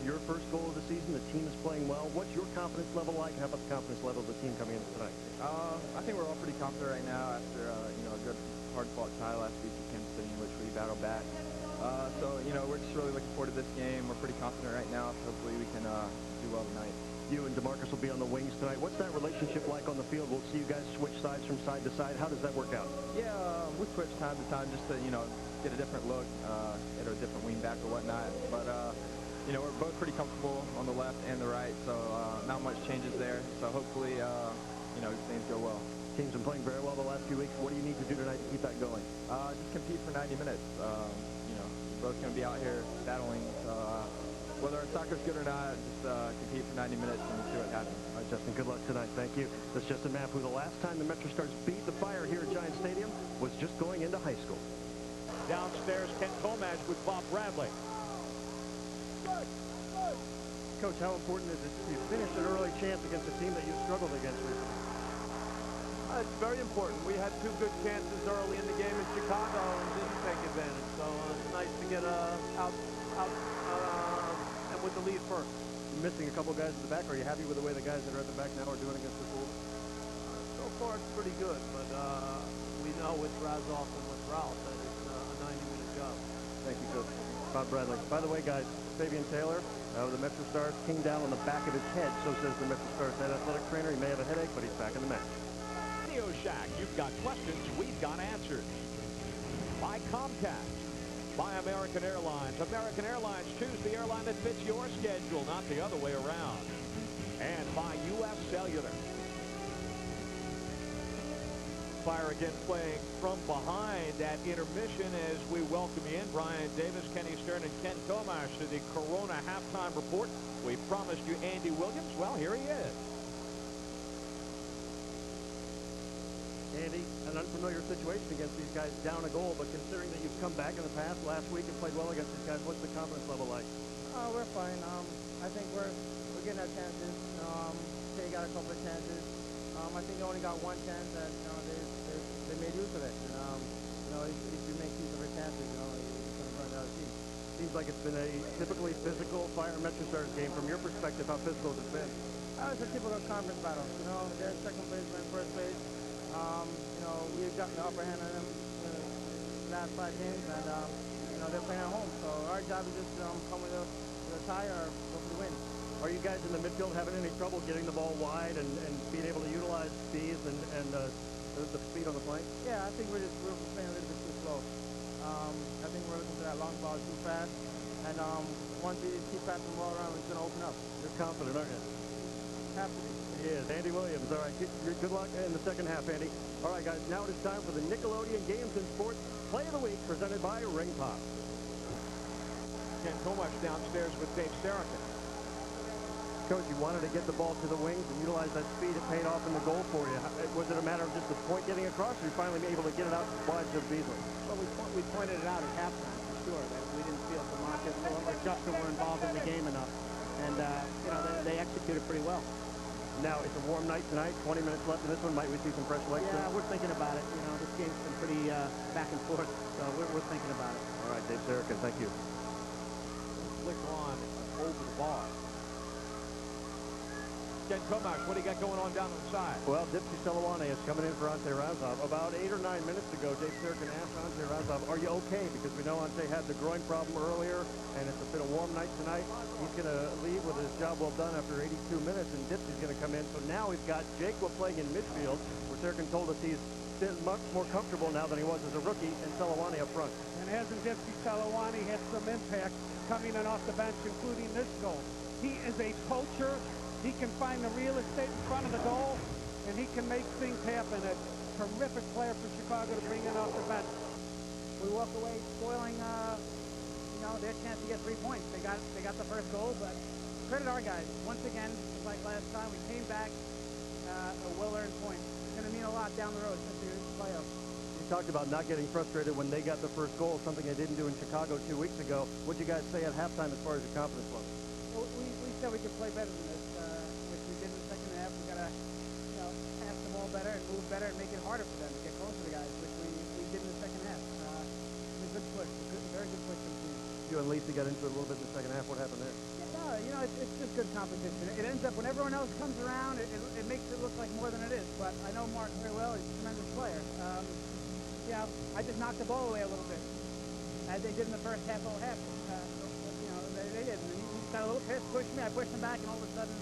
your first goal of the season. The team is playing well. What's your confidence level like? How about the confidence level of the team coming into tonight? I think we're all pretty confident right now after a good hard-fought tie last week at Kansas City, in which we battled back. So we're just really looking forward to this game. We're pretty confident right now. So hopefully we can do well tonight. You and DeMarcus will be on the wings tonight. What's that relationship like on the field? We'll see you guys switch sides from side to side. How does that work out? Yeah, we switch time to time just to get a different look at a different wing back or whatnot. But we're both pretty comfortable on the left and the right, so not much changes there. So hopefully things go well. Team's been playing very well the last few weeks. What do you need to do tonight to keep that going? Just compete for 90 minutes. We're both going to be out here battling. Whether our soccer's good or not, just compete for 90 minutes and see what happens. All right, Justin, good luck tonight. Thank you. That's Justin Mapp, who the last time the MetroStars beat the Fire here at Giant Stadium was just going into high school. Downstairs, Ken Tomash with Bob Bradley. Coach, how important is it to finish an early chance against a team that you struggled against recently? It's very important. We had two good chances early in the game in Chicago and didn't take advantage. So it's nice to get out and with the lead first. You're missing a couple guys at the back. Are you happy with the way the guys that are at the back now are doing against the pool? So far it's pretty good, but we know with Razov and with Ralph that it's a 90-minute job. Thank you, Coach. Bob Bradley. By the way, guys, Fabian Taylor of the MetroStars came down on the back of his head, so says the MetroStars head athletic trainer. He may have a headache, but he's back in the match. Radio Shack, you've got questions, we've got answers. By Comcast. By American Airlines. American Airlines, choose the airline that fits your schedule, not the other way around. And by U.S. Cellular. Fire again playing from behind at intermission as we welcome you in. Brian Davis, Kenny Stern, and Ken Tomash to the Corona halftime report. We promised you Andy Williams. Well, here he is. Andy, an unfamiliar situation against these guys, down a goal, but considering that you've come back in the past last week and played well against these guys, what's the confidence level like? We're fine. I think we're getting our chances. They got a couple of chances. I think they only got one chance, and they made use of it. And if you make use of your chances, you're going to run out of team. Seems like it's been a typically physical Fire MetroStars game. From your perspective, how physical has it been? It's a typical conference battle. They're second place, we're in first place. We've gotten the upper hand on them the last 5 games, and they're playing at home. So our job is just come with a tie or go for the win. Are you guys in the midfield having any trouble getting the ball wide and being able to utilize speeds and the speed on the flank? Yeah, I think we're playing a little bit too slow. I think we're looking for that long ball too fast, and once we keep passing the ball around, it's going to open up. You're confident, aren't you? Have to be. He is. Andy Williams. All right, good luck in the second half, Andy. All right, guys, now it is time for the Nickelodeon Games and Sports Play of the Week, presented by Ring Pop. Ken Tomash downstairs with Dave Saracen. Coach, you wanted to get the ball to the wings and utilize that speed. It paid off in the goal for you. Was it a matter of just the point getting across, or you finally able to get it out wide just easily? Well, we pointed it out at halftime, for sure, that we didn't feel DeMarcus or Justin were involved in the game enough. And, they executed pretty well. Now, it's a warm night tonight, 20 minutes left in this one. Might we see some fresh legs? Yeah, we're thinking about it. This game's been pretty back and forth, so we're thinking about it. All right, Dave Saracen, thank you. Flick on over the bar. Ken Tomash, what do you got going on down on the side? Well, Dipsy Selawane is coming in for Ante Razov. About 8 or 9 minutes ago, Dave Saracen asked Ante Razov, are you okay? Because we know Ante had the groin problem earlier, and it's been a warm night tonight. He's going to leave with his job well done after 82 minutes, and Dipsy's going to come in. So now we've got Jacob playing in midfield, where Saracen told us he's been much more comfortable now than he was as a rookie, and Selawane up front. And hasn't Dipsy Selawane had some impact coming in off the bench, including this goal? He is a poacher. He can find the real estate in front of the goal, and he can make things happen. A terrific player for Chicago to bring in off the bench. We walk away spoiling, their chance to get 3 points. They got the first goal, but credit our guys. Once again, just like last time, we came back a well-earned point. It's going to mean a lot down the road since the playoffs. You talked about not getting frustrated when they got the first goal, something they didn't do in Chicago 2 weeks ago. What'd you guys say at halftime as far as your confidence level? Well, we said we could play better than this, which we did in the second half. We got to, pass the ball better and move better and make it harder for them to get close to the guys, which we did in the second half. It was a good push, very good push from the team. You and Lacey got into it a little bit in the second half. What happened there? You know, it's just good competition. It ends up, when everyone else comes around, it makes it look like more than it is. But I know Mark very well. He's a tremendous player. You know, I just knocked the ball away a little bit, as they did in the first half. You know, they did. And he got a little pissed, pushed me. I pushed him back, and all of a sudden,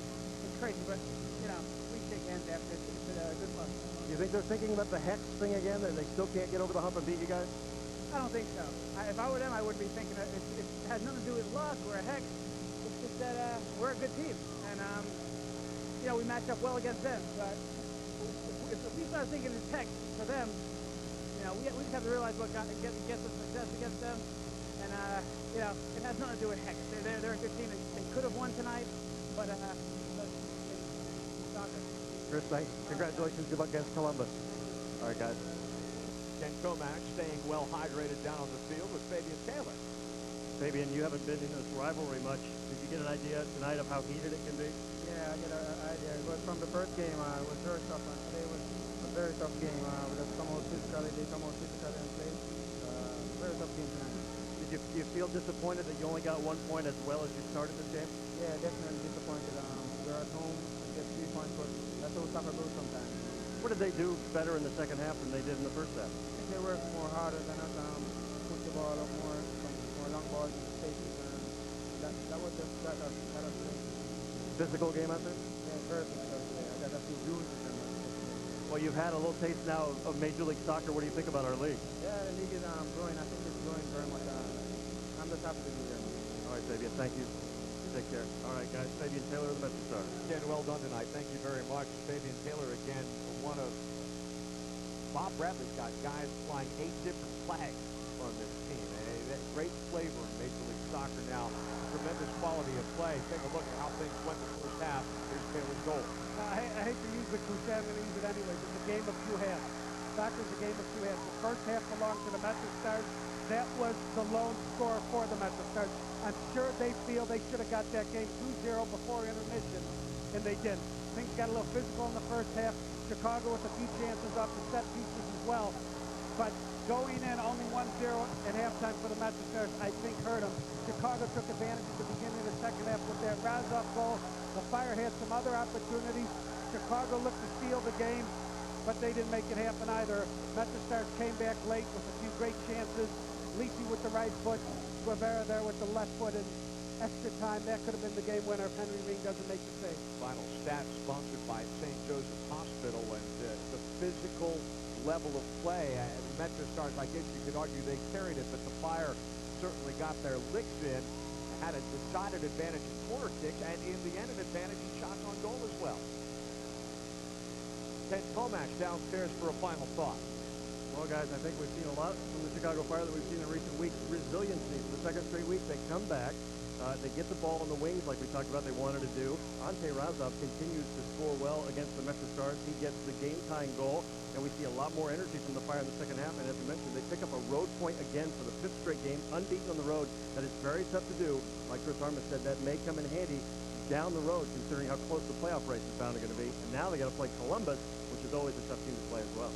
it's crazy. But, you know, we shake hands after. It's a good fun. You think they're thinking about the hex thing again, that they still can't get over the hump and beat you guys? I don't think so. If I were them, I wouldn't be thinking it has nothing to do with luck or a hex. It's just that we're a good team, and you know, we match up well against them. But if we start thinking it's hex for them, you know, we just have to realize what gets us success against them, and you know, it has nothing to do with hex. They're a good team. They could have won tonight, but soccer. Chris, thanks. Congratulations. Good luck against Columbus. All right, guys. Ken Comach staying well hydrated down on the field with Fabian Taylor. Fabian, you haven't been in this rivalry much. Did you get an idea tonight of how heated it can be? Yeah, I get an idea. But from the first game, it was very tough. Today was a very tough game. We got some more physicality. They come more physically in play. Very tough game tonight. Did you feel disappointed that you only got 1 point as well as you started this game? Yeah, definitely disappointed. We're at home. We get 3 points, but that's how soccer goes sometimes. What did they do better in the second half than they did in the first half? I think they work more harder than us. Push the ball up more, some more long balls in the spaces, and that was just got us today. Physical game out there? Yeah, very physical today. I got a few bruises and Well, you've had a little taste now of Major League Soccer. What do you think about our league? yeah, the league is growing. I think it's growing very much. I'm just happy to be here. All right, Fabian, thank you. Take care. All right, guys. Fabian Taylor of the MetroStars. Again, well done tonight. Thank you very much. Fabian Taylor, again, one of... Bob Bradley's got guys flying 8 different flags on this team. That great flavor in Major League Soccer now. Tremendous quality of play. Take a look at how things went in the first half. Here's Taylor's goal. I hate to use the cliche. I'm going to use it anyways. It's a game of 2 halves. Soccer's a game of 2 halves. The first half belonged to the MetroStars. That was the lone score for the MetroStars. I'm sure they feel they should have got that game 2-0 before intermission, and they didn't. Things got a little physical in the first half. Chicago with a few chances off the set pieces as well. But going in only 1-0 at halftime for the MetroStars, I think hurt them. Chicago took advantage at the beginning of the second half with their Razov goal. The Fire had some other opportunities. Chicago looked to steal the game, but they didn't make it happen either. MetroStars came back late with a few great chances. Lisi with the right foot, Guevara there with the left foot, and extra time. That could have been the game winner if Henry Ring doesn't make the save. Final stats sponsored by St. Joseph Hospital, and the physical level of play. The MetroStars, I guess you could argue they carried it, but the Fire certainly got their licks in, had a decided advantage in corner kicks, and in the end an advantage in shots on goal as well. Ken Comach downstairs for a final thought. Well, guys, I think we've seen a lot from the Chicago Fire that we've seen in recent weeks. Resiliency. For the second straight week, they come back. They get the ball in the wings like we talked about they wanted to do. Ante Razov continues to score well against the MetroStars. He gets the game-tying goal, and we see a lot more energy from the Fire in the second half. And as you mentioned, they pick up a road point again for the 5th straight game, unbeaten on the road. That is very tough to do. Like Chris Armas said, that may come in handy down the road, considering how close the playoff race is bound to going to be. And now they got to play Columbus, which is always a tough team to play as well.